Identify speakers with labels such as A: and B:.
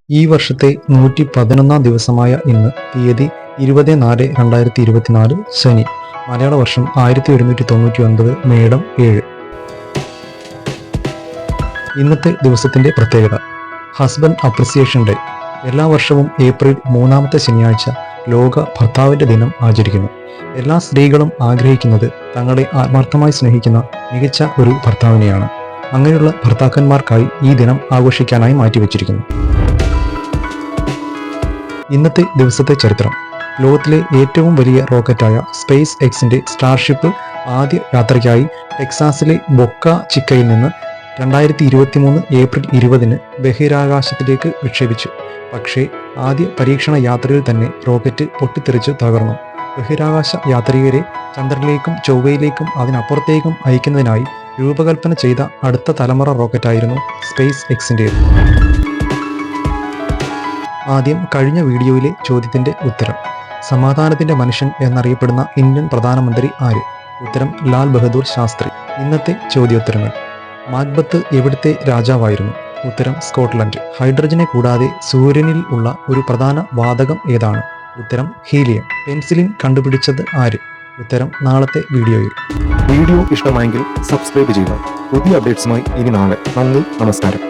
A: ഈ വർഷത്തെ 111 ദിവസമായ ഇന്ന് തീയതി 20/4/2024 ശനി. മലയാള വർഷം 1199 മേടം 7. ഇന്നത്തെ ദിവസത്തിന്റെ പ്രത്യേകത ഹസ്ബൻഡ് അപ്രിസിയേഷൻ ഡേ. എല്ലാ വർഷവും ഏപ്രിൽ 3-ാമത്തെ ശനിയാഴ്ച ലോക ഭർത്താവിന്റെ ദിനം ആചരിക്കുന്നു. എല്ലാ സ്ത്രീകളും ആഗ്രഹിക്കുന്നത് തങ്ങളെ ആത്മാർത്ഥമായി സ്നേഹിക്കുന്ന മികച്ച ഒരു ഭർത്താവിനെയാണ്. അങ്ങനെയുള്ള ഭർത്താക്കന്മാർക്കായി ഈ ദിനം ആഘോഷിക്കാനായി മാറ്റിവെച്ചിരിക്കുന്നു. ഇന്നത്തെ ദിവസത്തെ ചരിത്രം. ലോകത്തിലെ ഏറ്റവും വലിയ റോക്കറ്റായ സ്പേസ് എക്സിന്റെ സ്റ്റാർഷിപ്പ് ആദ്യ യാത്രയ്ക്കായി ടെക്സാസിലെ ബൊക്ക ചിക്കയിൽ നിന്ന് 2023 ഏപ്രിൽ 20-ന് ബഹിരാകാശത്തിലേക്ക് വിക്ഷേപിച്ചു. പക്ഷേ ആദ്യ പരീക്ഷണ യാത്രയിൽ തന്നെ റോക്കറ്റ് പൊട്ടിത്തെറിച്ചു തകർന്നു. ബഹിരാകാശ യാത്രികരെ ചന്ദ്രനിലേക്കും ചൊവ്വയിലേക്കും അതിനപ്പുറത്തേക്കും അയക്കുന്നതിനായി രൂപകൽപ്പന ചെയ്ത അടുത്ത തലമുറ റോക്കറ്റായിരുന്നു സ്പേസ് എക്സിൻ്റേത്. ആദ്യം കഴിഞ്ഞ വീഡിയോയിലെ ചോദ്യത്തിന്റെ ഉത്തരം. സമാധാനത്തിന്റെ മനുഷ്യൻ എന്നറിയപ്പെടുന്ന ഇന്ത്യൻ പ്രധാനമന്ത്രി ആര്? ഉത്തരം ലാൽ ബഹദൂർ ശാസ്ത്രി. ഇന്നത്തെ ചോദ്യോത്തരങ്ങൾ. മാക്ബത്ത് എവിടുത്തെ രാജാവായിരുന്നു? ഉത്തരം സ്കോട്ട്ലൻഡ്. ഹൈഡ്രജനെ കൂടാതെ സൂര്യനിൽ ഉള്ള ഒരു പ്രധാന വാതകം ഏതാണ്? ഉത്തരം ഹീലിയം. പെൻസിലിൻ കണ്ടുപിടിച്ചത് ആര്? ഉത്തരം നാളത്തെ വീഡിയോയിൽ.
B: വീഡിയോ ഇഷ്ടമായെങ്കിൽ സബ്സ്ക്രൈബ് ചെയ്യുക. പുതിയ അപ്ഡേറ്റ്സുമായി ഇനി നാളെ. നന്ദി, നമസ്കാരം.